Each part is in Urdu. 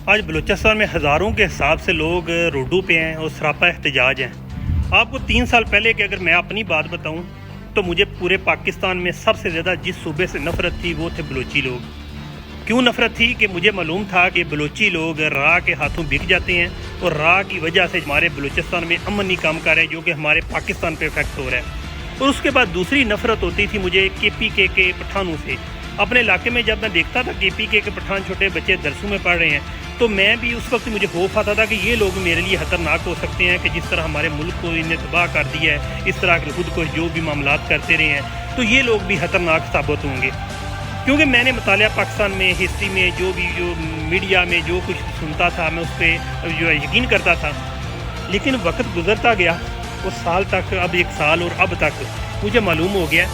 آج بلوچستان میں ہزاروں کے حساب سے لوگ روڈوں پہ ہیں اور سراپا احتجاج ہیں۔ آپ کو 3 سال پہلے کہ اگر میں اپنی بات بتاؤں تو مجھے پورے پاکستان میں سب سے زیادہ جس صوبے سے نفرت تھی وہ تھے بلوچی لوگ۔ کیوں نفرت تھی؟ کہ مجھے معلوم تھا کہ بلوچی لوگ راہ کے ہاتھوں بک جاتے ہیں اور راہ کی وجہ سے ہمارے بلوچستان میں امن نہیں کام کر رہے، جو کہ ہمارے پاکستان پہ افیکٹ ہو رہا ہے۔ اور اس کے بعد دوسری نفرت ہوتی تھی مجھے KPK کے پٹھانوں سے۔ اپنے علاقے میں جب میں دیکھتا تھا KPK کے پٹھان چھوٹے بچے درسوں میں پڑھ رہے ہیں تو میں بھی اس وقت مجھے خوف آتا تھا کہ یہ لوگ میرے لیے خطرناک ہو سکتے ہیں، کہ جس طرح ہمارے ملک کو انہیں تباہ کر دیا ہے، اس طرح کے خود کو جو بھی معاملات کرتے رہے ہیں تو یہ لوگ بھی خطرناک ثابت ہوں گے۔ کیونکہ میں نے مطالعہ پاکستان میں ہسٹری میں جو میڈیا میں جو کچھ سنتا تھا میں اس پہ جو یقین کرتا تھا، لیکن وقت گزرتا گیا اس سال تک، اب 1 سال اور اب تک مجھے معلوم ہو گیا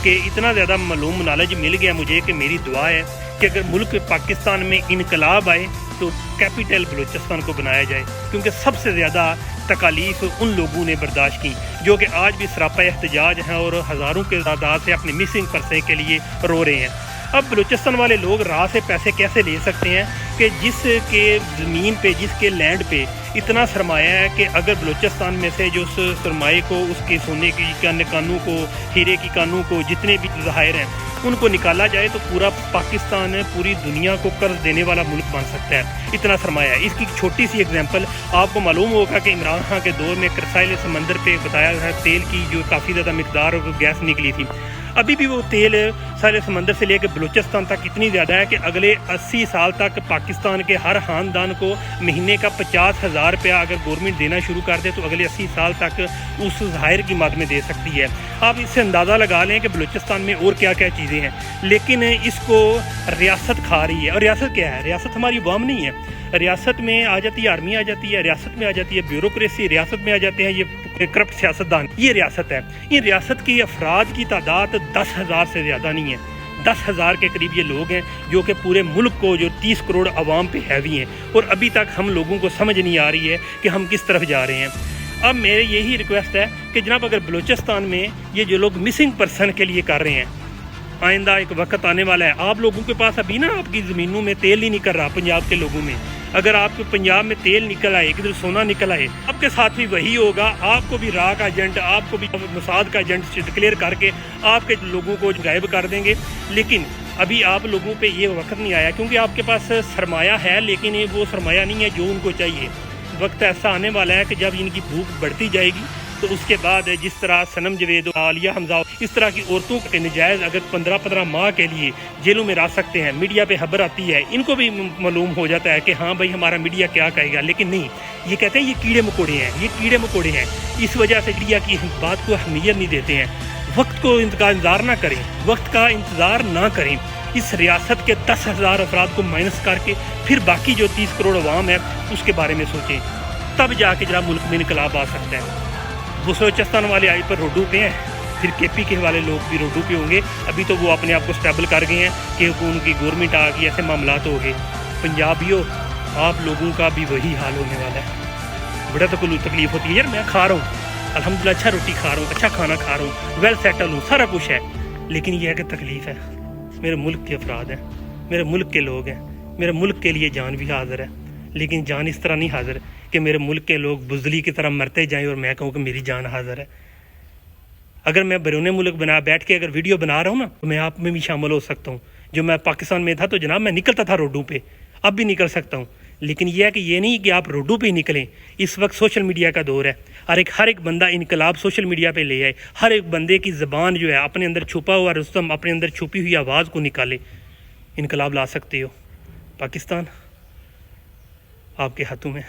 کہ اتنا زیادہ معلوم نالج مل گیا مجھے کہ میری دعا ہے کہ اگر ملک پاکستان میں انقلاب آئے تو کیپٹل بلوچستان کو بنایا جائے، کیونکہ سب سے زیادہ تکالیف ان لوگوں نے برداشت کی جو کہ آج بھی سراپا احتجاج ہیں اور ہزاروں کے تعداد سے اپنے مسنگ پرسن کے لیے رو رہے ہیں۔ اب بلوچستان والے لوگ راہ سے پیسے کیسے لے سکتے ہیں کہ جس کے زمین پہ، جس کے لینڈ پہ اتنا سرمایہ ہے کہ اگر بلوچستان میں سے جو اس سرمایہ کو، اس کے سونے کی کانوں کو، ہیرے کی کانوں کو، جتنے بھی ظاہر ہیں ان کو نکالا جائے تو پورا پاکستان پوری دنیا کو قرض دینے والا ملک بن سکتا ہے، اتنا سرمایہ ہے۔ اس کی چھوٹی سی ایگزامپل آپ کو معلوم ہوگا کہ عمران خان کے دور میں ساحل سمندر پہ بتایا گیا تیل کی جو کافی زیادہ مقدار گیس نکلی تھی، ابھی بھی وہ تیل ساحل سمندر سے لے کے بلوچستان تک اتنی زیادہ ہے کہ اگلے 80 سال تک پاکستان کے ہر خاندان کو مہینے کا 50,000 روپیہ اگر گورنمنٹ دینا شروع کر دے تو اگلے 80 سال تک اس ظاہر کی مد میں دے سکتی ہے۔ آپ اس سے اندازہ لگا لیں کہ بلوچستان میں اور کیا کیا چیزیں ہیں، لیکن اس کو ریاست کھا رہی ہے۔ اور ریاست کیا ہے؟ ریاست ہماری عوام نہیں ہے۔ ریاست میں آ جاتی ہے آرمی، آ جاتی ہے ریاست میں، آ جاتی ہے بیوروکریسی، ریاست میں آ جاتے ہیں یہ کرپٹ سیاستدان۔ یہ ریاست ہے۔ یہ ریاست کی افراد کی تعداد 10,000 سے زیادہ نہیں ہے، 10,000 کے قریب یہ لوگ ہیں جو کہ پورے ملک کو، جو 30 کروڑ عوام پہ حاوی ہیں، اور ابھی تک ہم لوگوں کو سمجھ نہیں آ رہی ہے کہ ہم کس طرف جا رہے ہیں۔ اب میرے یہی ریکویسٹ ہے کہ جناب اگر بلوچستان میں یہ جو لوگ مسنگ پرسن کے لیے کر رہے ہیں، آئندہ ایک وقت آنے والا ہے، آپ لوگوں کے پاس ابھی نا آپ کی زمینوں میں تیل نہیں نکل رہا، پنجاب کے لوگوں میں اگر آپ کو پنجاب میں تیل نکل آئے، کدھر سونا نکل آئے، آپ کے ساتھ بھی وہی ہوگا۔ آپ کو بھی راہ کا ایجنٹ، آپ کو بھی موساد کا ایجنٹ ڈکلیئر کر کے آپ کے لوگوں کو غائب کر دیں گے۔ لیکن ابھی آپ لوگوں پہ یہ وقت نہیں آیا کیونکہ آپ کے پاس سرمایہ ہے، لیکن وہ سرمایہ نہیں ہے جو ان کو چاہیے۔ وقت ایسا آنے والا ہے کہ جب ان کی بھوک بڑھتی جائے گی تو اس کے بعد جس طرح صنم جوید، عالیہ حمزہ، اس طرح کی عورتوں کے نجائز اگر 15 ماہ کے لیے جیلوں میں رکھ سکتے ہیں، میڈیا پہ خبر آتی ہے، ان کو بھی معلوم ہو جاتا ہے کہ ہاں بھائی ہمارا میڈیا کیا کہے گا، لیکن نہیں، یہ کہتے ہیں یہ کیڑے مکوڑے ہیں، یہ کیڑے مکوڑے ہیں۔ اس وجہ سے میڈیا کی بات کو اہمیت نہیں دیتے ہیں۔ وقت کو انتظار نہ کریں، وقت کا انتظار نہ کریں۔ اس ریاست کے 10,000 افراد کو مائنس کر کے پھر باقی جو 30 کروڑ عوام ہے اس کے بارے میں سوچیں، تب جا کے جناب ملک میں انقلاب آ سکتا ہے۔ وہ بلوچستان والے آج پر روڈوں پہ ہیں، پھر KPK والے لوگ بھی روڈوں پہ ہوں گے۔ ابھی تو وہ اپنے آپ کو اسٹیبل کر گئے ہیں کہ ان کی گورنمنٹ آ گئی، ایسے معاملات ہو گئے۔ پنجابیوں، آپ لوگوں کا بھی وہی حال ہونے والا ہے۔ بڑا تکلیف ہوتی ہے یار، میں کھا رہا ہوں الحمدللہ، اچھا روٹی کھا رہا ہوں، اچھا کھانا کھا رہا ہوں، ویل سیٹل ہوں، سارا کچھ ہے، لیکن یہ ہے کہ تکلیف ہے۔ میرے ملک کے افراد ہیں، میرے ملک کے لوگ ہیں، میرے ملک کے لیے جان بھی حاضر ہے، لیکن جان اس طرح نہیں حاضر کہ میرے ملک کے لوگ بزدلی کی طرح مرتے جائیں اور میں کہوں کہ میری جان حاضر ہے۔ اگر میں بیرون ملک بیٹھ کے اگر ویڈیو بنا رہا ہوں نا تو میں آپ میں بھی شامل ہو سکتا ہوں۔ جو میں پاکستان میں تھا تو جناب میں نکلتا تھا روڈوں پہ، اب بھی نکل سکتا ہوں، لیکن یہ ہے کہ یہ نہیں کہ آپ روڈوں پہ ہی نکلیں۔ اس وقت سوشل میڈیا کا دور ہے، ہر ایک بندہ انقلاب سوشل میڈیا پہ لے آئے، ہر ایک بندے کی زبان جو ہے اپنے اندر چھپا ہوا رستم، اپنے اندر چھپی ہوئی آواز کو نکالے، انقلاب لا سکتے ہو۔ پاکستان آپ کے ہاتھوں میں۔